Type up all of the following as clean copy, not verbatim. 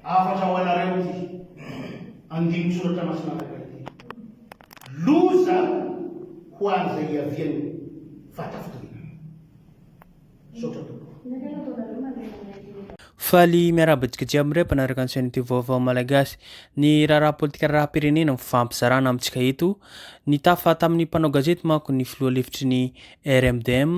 afatra ho anareo ty andimo soratra masinaraka ity loza ho an'izay iaviany fatafitoriana sotra tompo faly miarabitsika jiaby mpanaraka ny sain'ity vaovao malagasy ny raharaha politika raha-pirenena mifampizarana amintsika eto ny tafa tamin'ny mpanao gazety manko ny filoha lefitry ny RMDM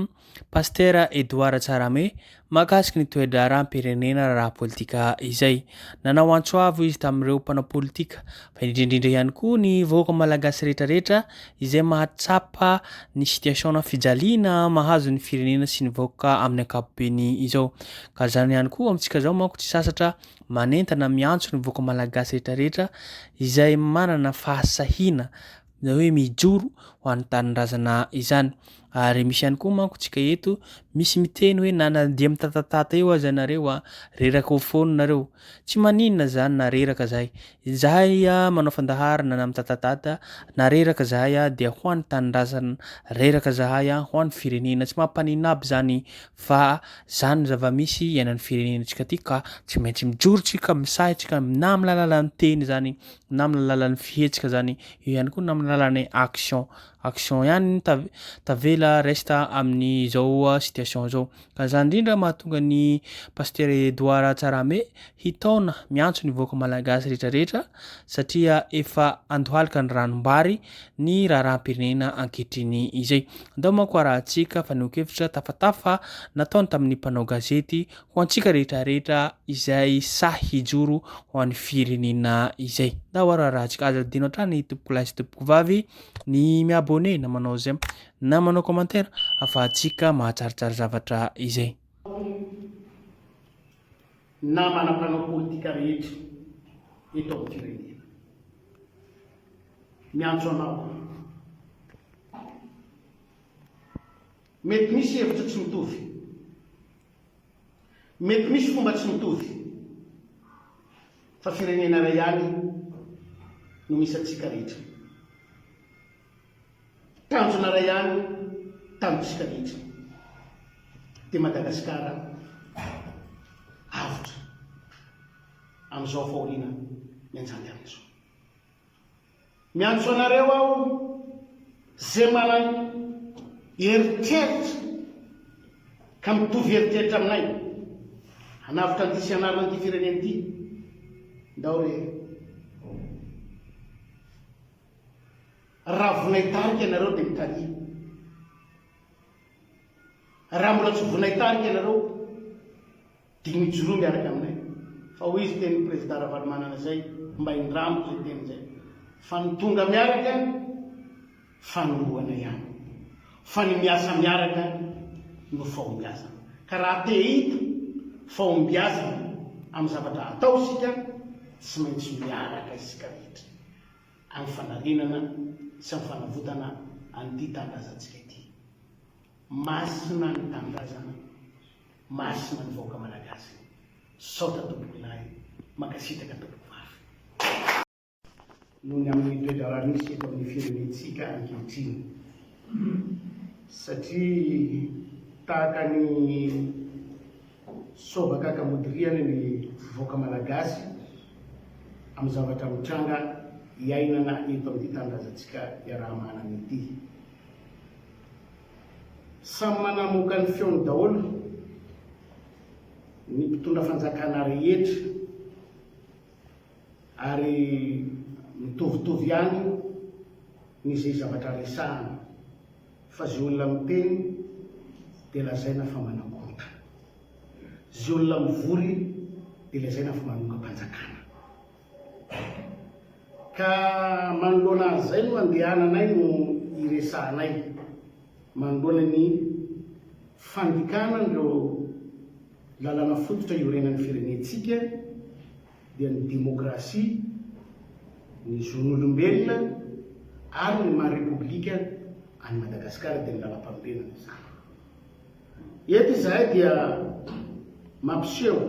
Pasteur Edouard Tsarame mahakasiky ny toetra raha-pirenena raha politika izay nanao antsoavo izy tamin'ireo mpanao politika fa indrindrindra ihany koa ny vahoaka malagasy rehetrarehetra izay mahatsapa ny situationana fijaliana mahazo ny firenena sy ny vahoaka amin'ny ankapobeny izao ka zany ihany koa amintsika zao manko tsy sasatra manentana miantso ny vahoaka malagasy rehetrarehetra izay manana fahasahina na hoe mijoro ho an'ny tanindrazana izany ary misy ihany koa manko tsika eto misy miteny hoe nanandia mitatatata eo aza nareo reraka ho fono nareo tsy maninona zany na reraka zahay manao fandaharana na mitatatata na reraka zahay dia ho an'ny tanindrazana reraka zahay ho an'ny firenena tsy mampanina aby zany fa zany zava-misy iainan'ny firenenantsika ty ka tsy maintsy mijorotsika misahintsika na amin'ny alalan'ny teny zany na amin'ny alalan'ny fihetsika zany io ihany koa na amin'ny alalan'ny action ihany tavela resta amin'ny zao situation zao ka zany indrindra mahatonga ny Pasteur Edouard Tsarame hitaona miantso ny vahoaka malagasy rehetrarehetra satria efa andohalika ny ranombary ny raharaham-pirenena ankehitriny izay andao manko arahantsika fanokevitra tafatafa nataony tamin'ny mpanao gazety ho antsika rehetrarehetra izay sahy hijoro ho an'ny firenena izay ndao arahantsika aza dino hatrany tompoko lahy sy tompoko vavy ny miabone na manao zay na manao commentaire afahantsika mahatsaritsary zavatra izay na manam-panao politika rehetra eto amin'ny firenena miantso anao mety misy hevitra tsy mitovy mety misy fomba tsy mitovy fa firenena iray ihany no misy atsika rehetra tanjonareo ihany tanjotsika rehetra dia Madagasikara avotra amin'izao fahoriana mianjany amin'izao miantso anareo aho zay manana eritreritra ka mitovy eritreritra aminay hanavitra an'ity sy hanarina an'ity firenena ity ndao re raha vonay tarika ianareo dia mitaria raha mbola tsy vonay tarika ianareo dia mijoroa miaraka aminay fa ho izy teny président Ravalomanana zay mba indramo zay teny zay fa ny tonga miaraka fa noroana ihany fa ny miasa miaraka no fahombiazana ka raha te hita fahombiazana amin'ny zavatra atao sika tsy maintsy miaraka isika rehetra amin'ny fanarenana sy amin'ny fanavotana an'ity tanindrazantsika ity masina ny tanindrazana masina ny vahoaka malagasy saota tompoko lahy makasitaka tompoko vavy noho ny amin'ny toetra raha misy eto amin'ny firenentsika ankehitriny satria tahaka ny sôvakaka modiriana ny vahoaka malagasy amin'ny zavatra mitranga iainana eto amin'ity tanindrazantsika iaraha-manana ity samy manamoka ny feony daholo ny mpitondra fanjakana rehetra ary mitovitovy ihany ny zay zavatra resahana fa zay olona miteny dia lazaina fa manakonta zay olona mivory dia lazaina fa manonga-panjakana ka manoloana an'izay no andehananay no iresahanay manoloana ny fandikana nireo lalana fototra iorenan'ny firenentsika dia ny demokrasia ny zon'olombelona ary ny maharepoblika any Madagasikara dia ny lalam-panorenana izany eto izahay dia mampiseho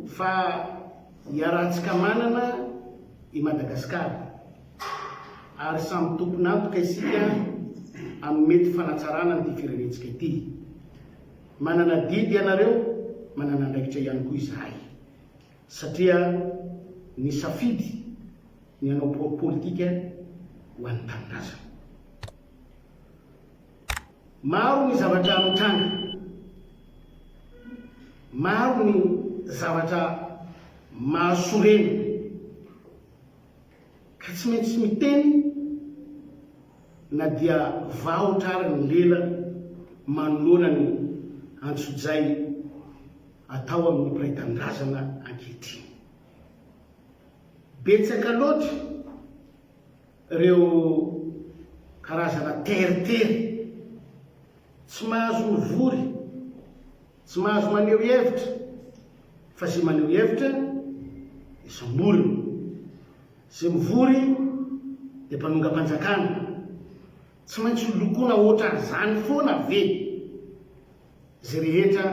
fa hiarahantsika manana i Madagasikara ary samy tompony antoka isika amin'ny mety fanatsarana ny firenentsika ity manana didy ianareo manana andraikitra ihany koa izahay satria ny safidy ny anao politika ho an'ny tanindrazana. Maro ny zavatra mitranga, maro ny zavatra mahasorena ka tsy maintsy miteny na dia vahotrary ny lela manoloana ny antsojay atao amin'ny mpiray tanindrazana ankehitriny. Betsaka loatra ireo karazana teritery tsy mahazo mivory, tsy mahazo maneho hevitra, fa zay maneho hevitra izay morony, zay mivory dia mpanonga-panjakana. Tsy maintsy lokoina ohatran'izany foana ve zay rehetra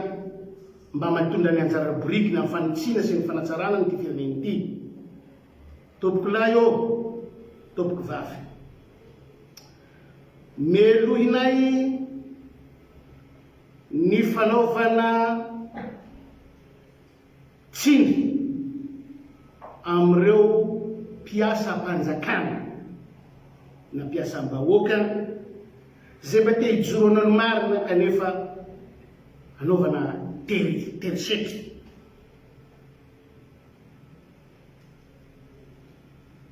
mba matondra ny anjara boriky na fanitsiana sy ny fanatsarana nyity firenena ity. Tompoko lahy io, tompoko vavy, melohinay ny fanaovana tsindry amin'ireo mpiasa mpanjakana na mpiasam-bahoaka zay mba te hijoro anao marina kanefa anaovana teriseky.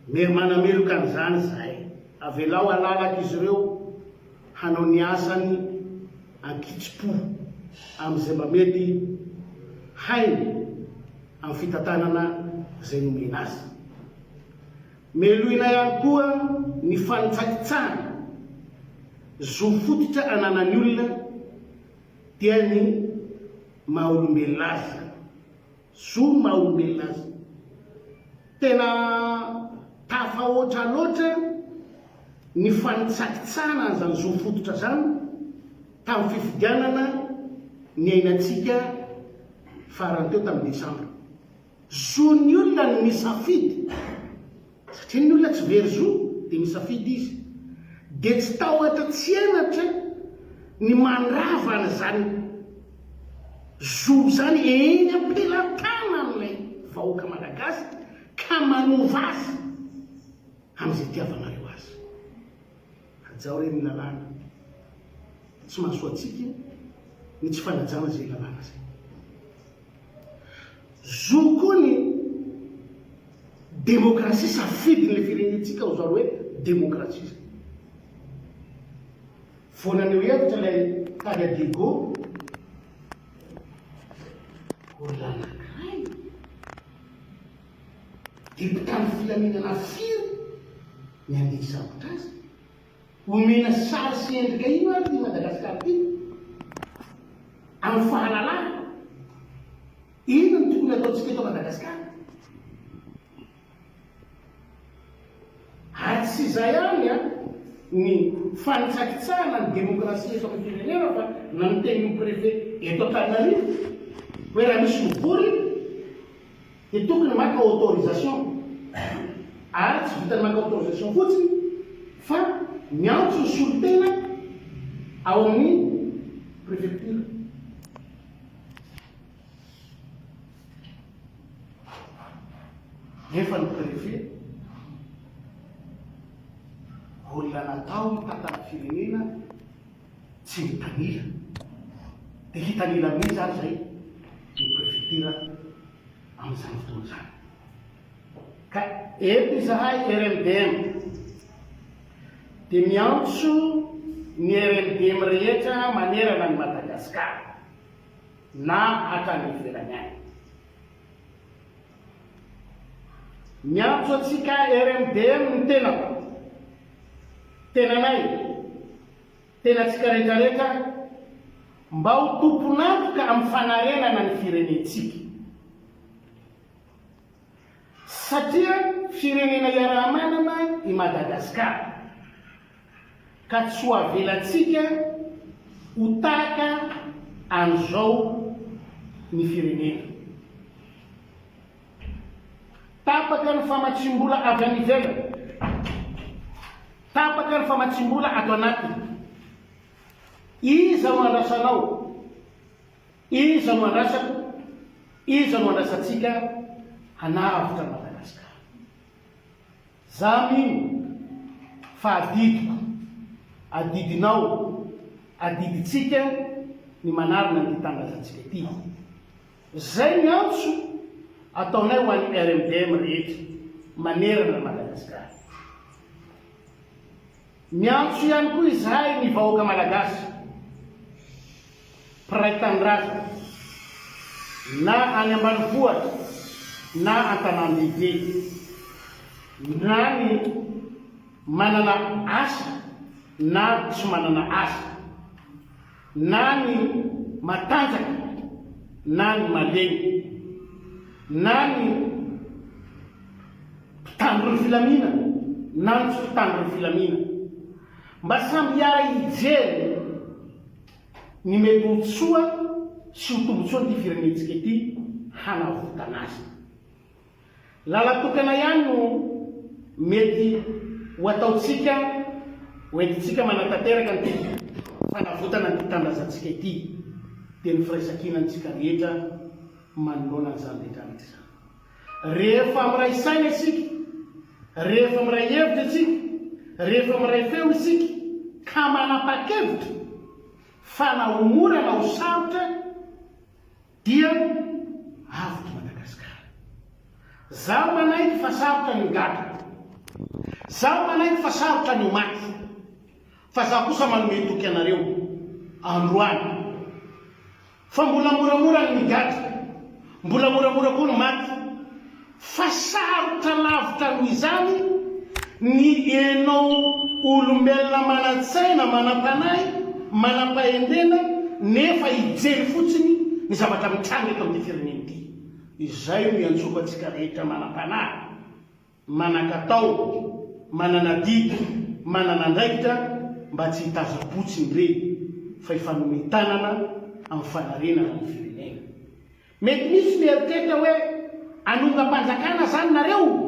Manameloka an'izany zahay, avelao alalaka izy ireo hanao ny asany ankitsi-po amin'izay mba mety hainy amin'ny fitantanana zay nomena azy. Melohina ihany koa ny fanitsakitsahana zo fototra ananany olona dia ny maha-olombelona azy, zo maha-olombelona azy. Tena tafahoatra loatra ny fanitsakitsahana an'izany zo fototra zany tamin'ny fifidianana ny ainantsika farany teo tamin'ny desambra. Zo ny olona ny misafidy, satria ny olona tsy very zo dia misafidy izy, dia tsy tahotra tsy henatra ny mandravana zany zo zany eny am-pelantana amin'ilay vahoaka malagasy ka manova azy amin'izay tiavanareo azy. Ajao re ny lalàna tsy mahasoa atsika ny tsy fanajana zay lalàna zay. Zo koa ny demokrasia, safidin'ilay firenentsika ho zao hoe demokrasia. Voananeo hevitra ilay tady Adego, olona anankiray dia mpitany filaminana firy ny andeha hisabotra azy, omena sary sy endrika ino ary ty Madagasikara ty amin'ny fahalalana. Ino ny tokony ataontsika eto Madagasikara? Ary tsy izay ihany ny fanitsakitsahana ny demokrasia eto amin'ny firenena fa na ny tenin'ny préfet eto Antananarivo hoe raha misy mivory dia tokony maka autorisation, ary tsy vitany maka autorisation fotsiny fa miantso ny solotena ao amin'ny préfecture. Nefa ny préfet olona natao mitantara firenena tsy mitanila, dia hitanila mihitsy ary zay ny préfecture amin'izany fotoana izany. Ka eto izahay RMDM dia miantso ny RMDM rehetra manerana ny Madagasikara na hatrany ivelany any. Miantso atsika RMDM ny tenanay, tenatsika rehetrarehetra mba ho tompon'antoka amin'ny fanarenana ny firenentsika. Satria firenena iara-manana i Madagasikara, ka tsy ho avelantsika ho tahaka an'izao ny firenena. Tapaka ny famatsim-bola avy any ivelany, tapaka ny famatsim-bola ato anatiny. Iza no andrasanao, iza no andrasako, iza no andrasantsika hanavitra Madagasikara. Za mino fa adidinao, adiditsika ny manarina ny tangazatsika ity. Zay ny antso ataonay ho an'ny RMDM rehetra manerana Madagasikara. Miantso ihany koa izahay ny vahoaka malagasy, mpiray tanindrazana, na any ambanivohitra, na an-tanàn-dehibe, na ny manana asa, na tsy manana asa, na ny matanjaka, na ny malemy, na ny mpitandro ny filaminana, na ny tsy mpitandro ny filaminana, mba samy hiara hijery ny mety ho tsoa sy ho tombotsoa ny firenentsika ity hanavotana azy. Lalatokana ihany no mety ho ataotsika, hoentintsika manatanteraka ny fanavotana ny tanindrazantsika ity, dia ny firaisan-kinantsika rehetra manoloana an'izany rehetrarehetra izany. Rehefa amiray saina isika, rehefa amiray hevitra isika, rehefa amiray feo isika ka manapa-kevitra fa na ho mora na ho sarotra dia avotry Madagasikara. Zaho manaiky fa sarotra ny gata, zaho manaiky fa sarotra ny maty, fa zaho kosa manome toky anareo androany fa mbola moramora ny gata, mbola moramora koa ny maty, fa sarotra lavitra noho izany ny enao olombelona manantsaina, manampanay, manampahendena, nefa hijery fotsiny ny zavatra mitranga eto amin'ny firenena ity. Izay no iantsoko antsika rehetra manampanay, manakatao, manana didy, manana andraikitra, mba tsy hitazapotsiny reny fa hifanome tanana amin'ny fanarenana ny firenena. Mety misy mieritreritra hoe anongam-panjakana zany nareo,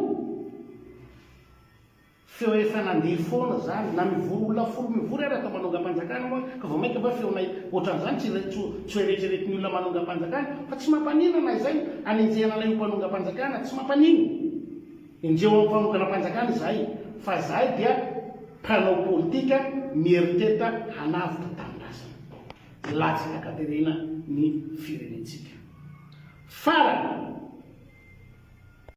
feo efa nandeha foana zany, na mivory olona folo mivory ary atao manongam-panjakana moa, ka vao maika va feonay ohatran'izany tsy hoeretreretiny olona manongam-panjakana, fa tsy mampanina izay anenjehana ilay mpanongam-panjakana, tsy mampanina. Indreo amin'ny fanonganam-panjakana izahay, fa zahay dia mpanao politika mieritreritra hanavitra tanindrazana, latsaka tanterena ny firenentsika. Farany